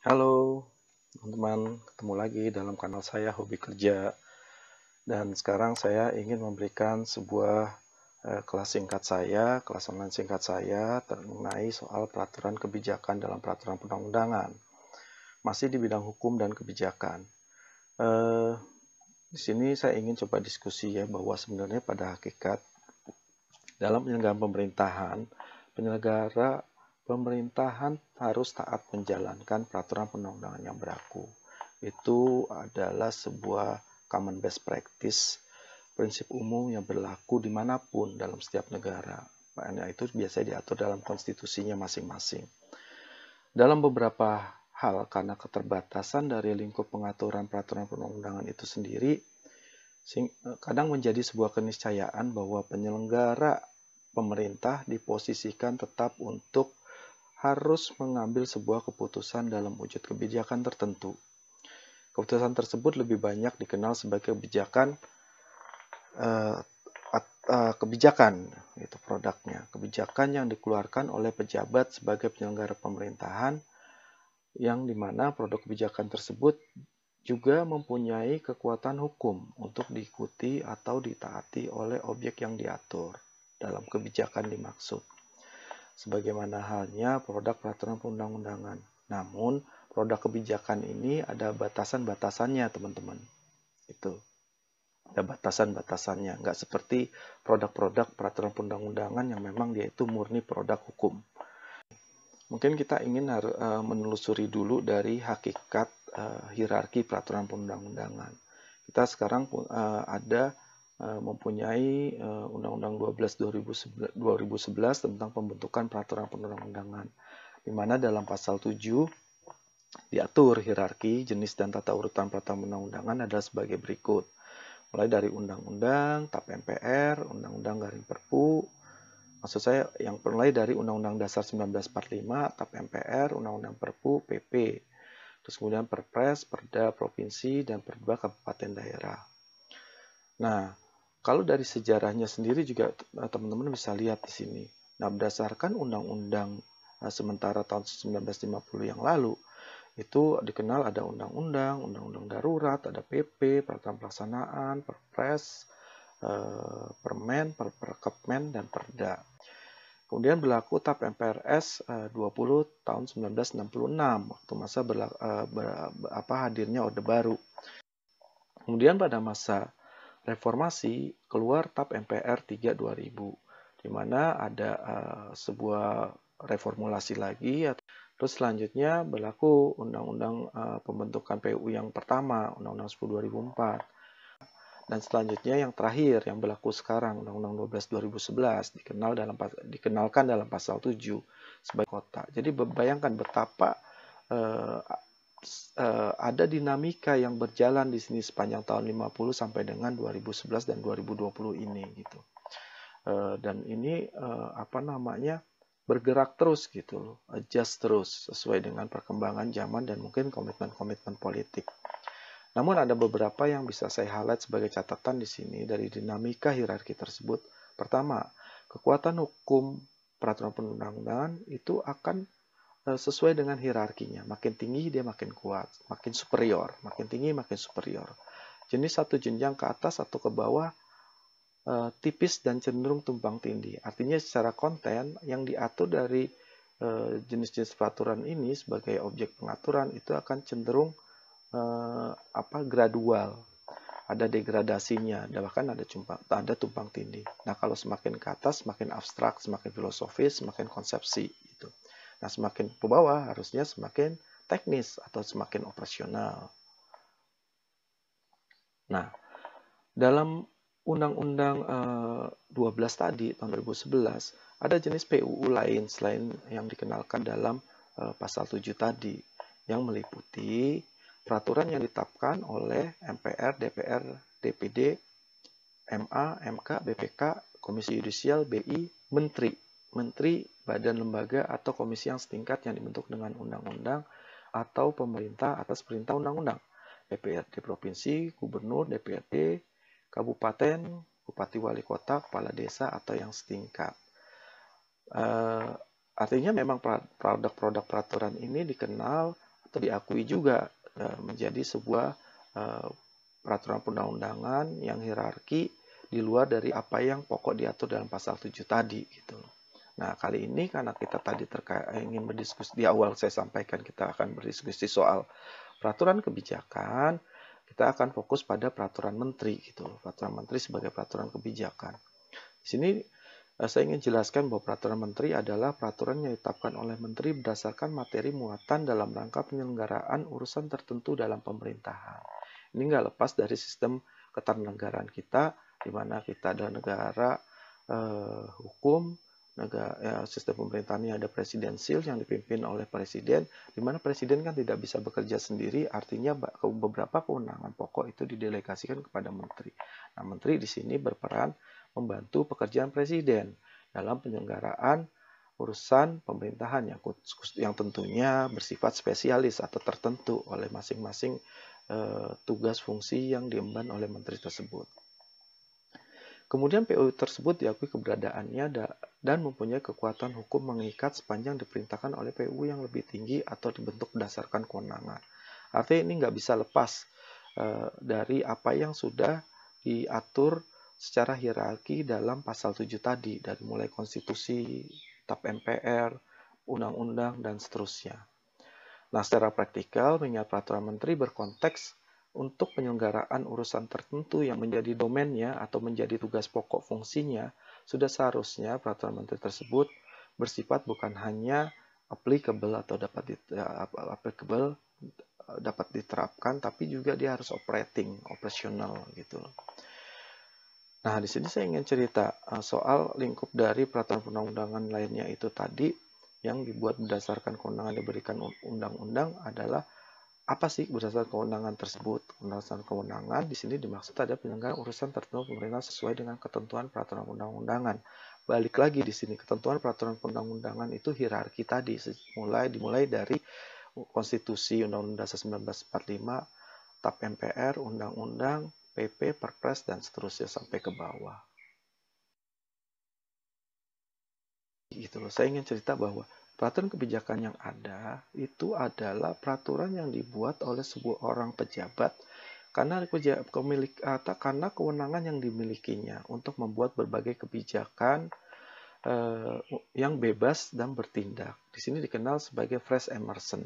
Halo teman-teman, ketemu lagi dalam kanal saya Hobi Kerja. Dan sekarang saya ingin memberikan sebuah kelas singkat saya, kelas online singkat saya mengenai soal peraturan kebijakan dalam peraturan perundang-undangan. Masih di bidang hukum dan kebijakan. Eh, di sini saya ingin coba diskusi ya bahwa sebenarnya pada hakikat dalam penyelenggaraan penyelenggara pemerintahan harus taat menjalankan peraturan perundang-undangan yang berlaku. Itu adalah sebuah common best practice, prinsip umum yang berlaku dimanapun dalam setiap negara. Makanya itu biasanya diatur dalam konstitusinya masing-masing. Dalam beberapa hal, karena keterbatasan dari lingkup pengaturan peraturan perundang-undangan itu sendiri, kadang menjadi sebuah keniscayaan bahwa penyelenggara pemerintah diposisikan tetap untuk harus mengambil sebuah keputusan dalam wujud kebijakan tertentu. Keputusan tersebut lebih banyak dikenal sebagai kebijakan, itu produknya. Kebijakan yang dikeluarkan oleh pejabat sebagai penyelenggara pemerintahan, yang dimana produk kebijakan tersebut juga mempunyai kekuatan hukum untuk diikuti atau ditaati oleh objek yang diatur dalam kebijakan dimaksud. Sebagaimana halnya produk peraturan perundang-undangan. Namun, produk kebijakan ini ada batasan-batasannya, teman-teman. Itu. Ada batasan-batasannya. Nggak seperti produk-produk peraturan perundang-undangan yang memang dia itu murni produk hukum. Mungkin kita ingin menelusuri dulu dari hakikat hierarki peraturan perundang-undangan. Kita sekarang mempunyai Undang-Undang 12 2011 tentang pembentukan peraturan perundang-undangan, di mana dalam pasal 7 diatur hierarki, jenis dan tata urutan peraturan perundang-undangan adalah sebagai berikut. Mulai dari undang-undang, TAP MPR, undang-undang garing Perpu, maksud saya yang mulai dari Undang-Undang Dasar 1945, TAP MPR, Undang-Undang Perpu, PP, terus kemudian Perpres, Perda Provinsi, dan Perda Kabupaten Daerah. Nah, kalau dari sejarahnya sendiri juga teman-teman bisa lihat di sini. Nah, berdasarkan Undang-Undang sementara tahun 1950 yang lalu, itu dikenal ada undang-undang, undang-undang darurat, ada PP, peraturan pelaksanaan, Perpres, Permen, Perkepmen, dan Perda. Kemudian berlaku TAP MPRS 20 tahun 1966 waktu masa hadirnya Orde Baru. Kemudian pada masa reformasi keluar TAP MPR 3 2000, di mana ada sebuah reformulasi lagi. Terus selanjutnya berlaku Undang-Undang pembentukan PU yang pertama, Undang-Undang 10 2004. Dan selanjutnya yang terakhir yang berlaku sekarang, Undang-Undang 12 2011, dikenalkan dalam pasal 7 sebagai kota. Jadi bayangkan betapa ada dinamika yang berjalan di sini sepanjang tahun 50 sampai dengan 2011 dan 2020 ini gitu. Dan ini bergerak terus gitu loh, adjust terus sesuai dengan perkembangan zaman dan mungkin komitmen-komitmen politik. Namun ada beberapa yang bisa saya highlight sebagai catatan di sini dari dinamika hierarki tersebut. Pertama, kekuatan hukum peraturan perundang-undangan itu akan sesuai dengan hierarkinya. Makin tinggi dia makin kuat, makin superior, makin tinggi makin superior. Jenis satu jenjang ke atas atau ke bawah tipis dan cenderung tumpang tindih. Artinya secara konten yang diatur dari jenis-jenis peraturan ini sebagai objek pengaturan itu akan cenderung gradual. Ada degradasinya, bahkan ada tumpang tindih. Nah, kalau semakin ke atas, semakin abstrak, semakin filosofis, semakin konsepsi gitu. Nah, semakin ke bawah harusnya semakin teknis atau semakin operasional. Nah, dalam Undang-Undang 12 tadi tahun 2011 ada jenis PUU lain selain yang dikenalkan dalam pasal 7 tadi yang meliputi peraturan yang ditetapkan oleh MPR, DPR, DPD, MA, MK, BPK, Komisi Yudisial, BI, Menteri, badan lembaga atau komisi yang setingkat yang dibentuk dengan undang-undang atau pemerintah atas perintah undang-undang. DPRD Provinsi, Gubernur, DPRD, Kabupaten, Bupati Wali Kota, Kepala Desa atau yang setingkat. Artinya memang produk-produk peraturan ini dikenal diakui juga menjadi sebuah peraturan perundang-undangan yang hierarki di luar dari apa yang pokok diatur dalam pasal 7 tadi gitu. Nah, kali ini karena kita tadi ingin berdiskusi, di awal saya sampaikan kita akan berdiskusi soal peraturan kebijakan, kita akan fokus pada peraturan menteri gitu. Peraturan menteri sebagai peraturan kebijakan. Di sini saya ingin jelaskan bahwa peraturan menteri adalah peraturan yang ditetapkan oleh menteri berdasarkan materi muatan dalam rangka penyelenggaraan urusan tertentu dalam pemerintahan. Ini nggak lepas dari sistem ketatanegaraan kita, di mana kita adalah negara hukum, sistem pemerintahannya ada presidensil yang dipimpin oleh presiden, di mana presiden kan tidak bisa bekerja sendiri, artinya beberapa kewenangan pokok itu didelegasikan kepada menteri. Nah, menteri di sini berperan membantu pekerjaan presiden dalam penyelenggaraan urusan pemerintahan yang tentunya bersifat spesialis atau tertentu oleh masing-masing tugas fungsi yang diemban oleh menteri tersebut. Kemudian PU tersebut diakui keberadaannya dan mempunyai kekuatan hukum mengikat sepanjang diperintahkan oleh PU yang lebih tinggi atau dibentuk berdasarkan kewenangan. Artinya ini nggak bisa lepas dari apa yang sudah diatur secara hierarki dalam pasal 7 tadi, dari mulai konstitusi, TAP MPR, undang-undang, dan seterusnya. Nah, secara praktikal, mengingat peraturan menteri berkonteks untuk penyelenggaraan urusan tertentu yang menjadi domainnya atau menjadi tugas pokok fungsinya, sudah seharusnya peraturan menteri tersebut bersifat bukan hanya applicable atau dapat diterapkan, tapi juga dia harus operasional gitu. Nah, di sini saya ingin cerita soal lingkup dari peraturan perundang-undangan lainnya itu tadi yang dibuat berdasarkan kewenangan diberikan undang-undang adalah apa sih berdasarkan kewenangan tersebut? Berdasarkan kewenangan di sini dimaksud ada penyelenggaraan urusan tertentu pemerintah sesuai dengan ketentuan peraturan undang-undangan. Balik lagi di sini ketentuan peraturan perundang-undangan itu hierarki tadi dimulai dari konstitusi Undang-Undang Dasar 1945, TAP MPR, undang-undang, PP, Perpres dan seterusnya sampai ke bawah. Gitu loh. Saya ingin cerita bahwa peraturan kebijakan yang ada itu adalah peraturan yang dibuat oleh sebuah orang pejabat karena kewenangan yang dimilikinya untuk membuat berbagai kebijakan yang bebas dan bertindak. Di sini dikenal sebagai fresh emerson.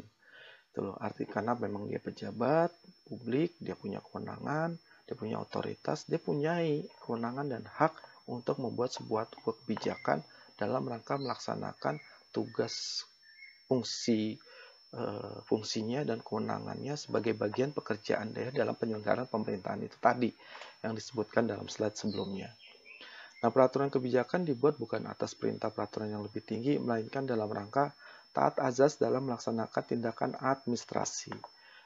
Itu loh, arti karena memang dia pejabat publik, dia punya kewenangan, dia punya otoritas, dia punya kewenangan dan hak untuk membuat sebuah kebijakan dalam rangka melaksanakan tugas fungsinya dan kewenangannya sebagai bagian pekerjaan dia dalam penyelenggaraan pemerintahan itu tadi yang disebutkan dalam slide sebelumnya. Nah, peraturan kebijakan dibuat bukan atas perintah peraturan yang lebih tinggi, melainkan dalam rangka taat azas dalam melaksanakan tindakan administrasi.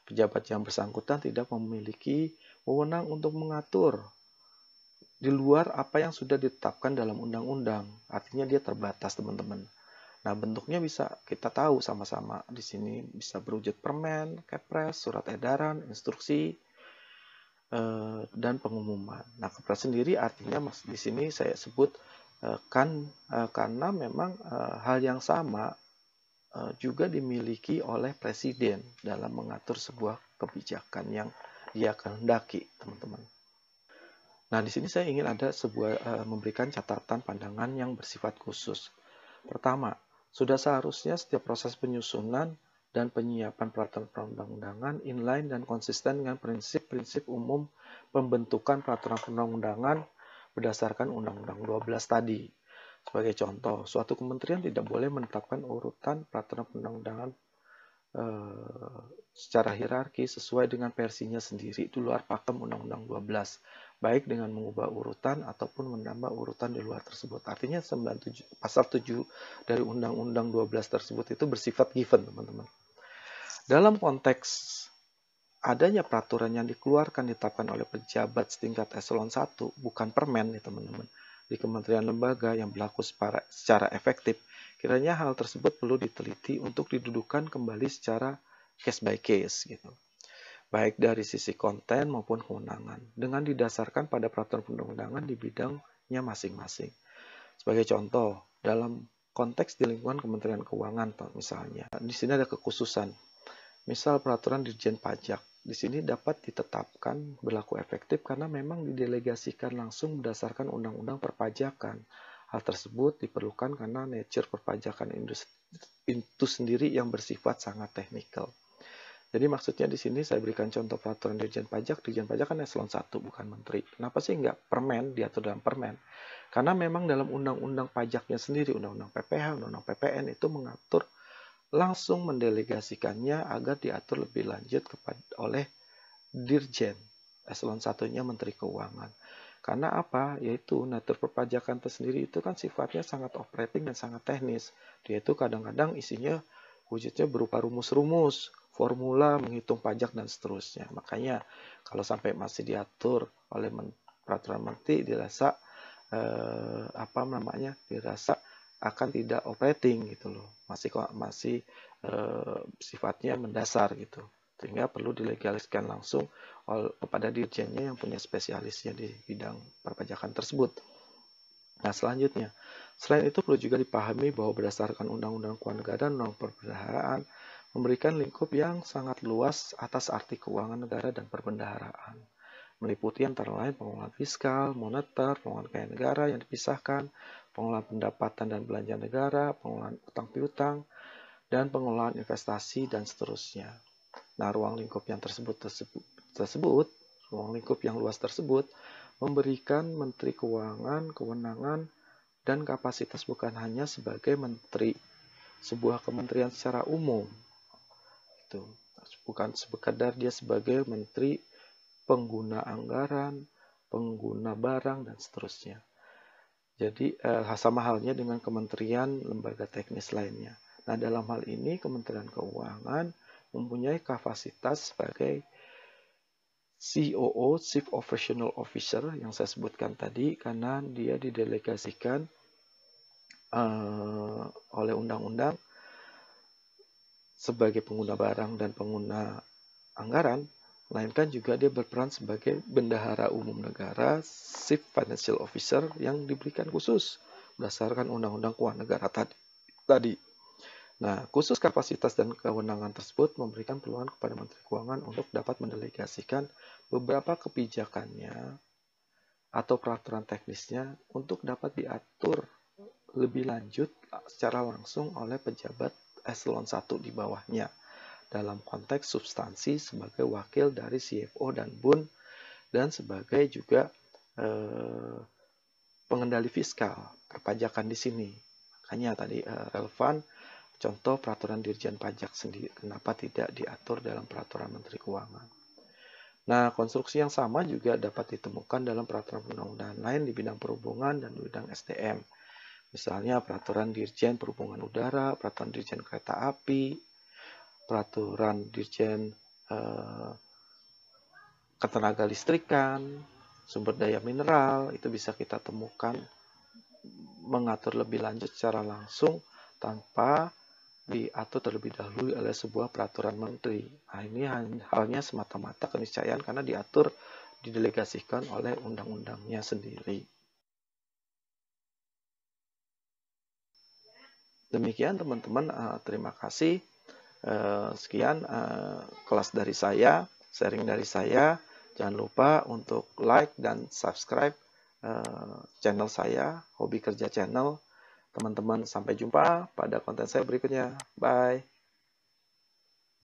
Pejabat yang bersangkutan tidak memiliki wewenang untuk mengatur di luar apa yang sudah ditetapkan dalam undang-undang. Artinya dia terbatas, teman-teman. Nah, bentuknya bisa kita tahu sama-sama. Di sini bisa berwujud permen, kepres, surat edaran, instruksi, dan pengumuman. Nah, kepres sendiri artinya di sini saya sebut karena memang hal yang sama juga dimiliki oleh presiden dalam mengatur sebuah kebijakan yang dia kehendaki, teman-teman. Nah, di sini saya ingin ada memberikan catatan pandangan yang bersifat khusus. Pertama, sudah seharusnya setiap proses penyusunan dan penyiapan peraturan perundang-undangan inline dan konsisten dengan prinsip-prinsip umum pembentukan peraturan perundang-undangan berdasarkan Undang-Undang 12 tadi. Sebagai contoh, suatu kementerian tidak boleh menetapkan urutan peraturan perundang-undangan secara hierarki sesuai dengan versinya sendiri di luar pakem Undang-Undang 12, baik dengan mengubah urutan ataupun menambah urutan di luar tersebut. Artinya pasal 7 dari Undang-Undang 12 tersebut itu bersifat given, teman-teman. Dalam konteks adanya peraturan yang dikeluarkan ditetapkan oleh pejabat setingkat eselon 1, bukan permen nih, teman-teman, di kementerian lembaga yang berlaku secara efektif, kiranya hal tersebut perlu diteliti untuk didudukan kembali secara case by case gitu. Baik dari sisi konten maupun kewenangan dengan didasarkan pada peraturan perundang-undangan di bidangnya masing-masing. Sebagai contoh, dalam konteks di lingkungan Kementerian Keuangan misalnya, di sini ada kekhususan. Misal peraturan Dirjen Pajak. Di sini dapat ditetapkan berlaku efektif karena memang didelegasikan langsung berdasarkan undang-undang perpajakan. Hal tersebut diperlukan karena nature perpajakan itu sendiri yang bersifat sangat teknikal. Jadi maksudnya di sini saya berikan contoh peraturan Dirjen Pajak. Dirjen Pajak kan eselon 1 bukan menteri. Kenapa sih nggak permen diatur dalam permen? Karena memang dalam undang-undang pajaknya sendiri, undang-undang PPh, undang-undang PPN itu mengatur langsung mendelegasikannya agar diatur lebih lanjut oleh Dirjen, eselon satunya Menteri Keuangan. Karena apa? Yaitu natur perpajakan tersendiri itu kan sifatnya sangat operating dan sangat teknis. Dia itu kadang-kadang isinya wujudnya berupa rumus-rumus, formula menghitung pajak dan seterusnya. Makanya kalau sampai masih diatur oleh peraturan menteri dirasa dirasa akan tidak operating gitu loh, masih sifatnya mendasar gitu, sehingga perlu dilegaliskan langsung kepada dirjennya yang punya spesialisnya di bidang perpajakan tersebut. Nah selanjutnya, selain itu perlu juga dipahami bahwa berdasarkan Undang-Undang Keuangan Negara dan Undang Perbendaharaan memberikan lingkup yang sangat luas atas arti keuangan negara dan perbendaharaan, meliputi antara lain pengelolaan fiskal, moneter, pengelolaan kekayaan negara yang dipisahkan, pengelolaan pendapatan dan belanja negara, pengelolaan utang piutang, dan pengelolaan investasi dan seterusnya. Nah, ruang lingkup yang ruang lingkup yang luas tersebut memberikan Menteri Keuangan kewenangan dan kapasitas bukan hanya sebagai menteri sebuah kementerian secara umum, itu bukan sekadar dia sebagai menteri pengguna anggaran, pengguna barang, dan seterusnya. Jadi sama halnya dengan kementerian lembaga teknis lainnya. Nah, dalam hal ini Kementerian Keuangan mempunyai kapasitas sebagai COO, Chief Operational Officer, yang saya sebutkan tadi, karena dia didelegasikan oleh undang-undang sebagai pengguna barang dan pengguna anggaran, melainkan juga dia berperan sebagai bendahara umum negara, Chief Financial Officer, yang diberikan khusus berdasarkan Undang-Undang Keuangan Negara tadi. Nah, khusus kapasitas dan kewenangan tersebut memberikan peluang kepada Menteri Keuangan untuk dapat mendelegasikan beberapa kebijakannya atau peraturan teknisnya untuk dapat diatur lebih lanjut secara langsung oleh pejabat eselon 1 di bawahnya dalam konteks substansi sebagai wakil dari CFO dan BUN dan sebagai juga pengendali fiskal perpajakan di sini. Makanya tadi relevan contoh peraturan Dirjen Pajak sendiri, kenapa tidak diatur dalam peraturan Menteri Keuangan. Nah, konstruksi yang sama juga dapat ditemukan dalam peraturan undang-undangan lain di bidang perhubungan dan di bidang SDM. Misalnya peraturan Dirjen Perhubungan Udara, peraturan Dirjen Kereta Api, peraturan Dirjen Ketenaga Listrikan, sumber daya mineral, itu bisa kita temukan mengatur lebih lanjut secara langsung tanpa diatur terlebih dahulu oleh sebuah peraturan menteri. Nah, ini halnya semata-mata keniscayaan karena diatur, didelegasikan oleh undang-undangnya sendiri. Demikian teman-teman, terima kasih. Sekian kelas dari saya, sharing dari saya. Jangan lupa untuk like dan subscribe channel saya, Hobi Kerja Channel. Teman-teman, sampai jumpa pada konten saya berikutnya. Bye.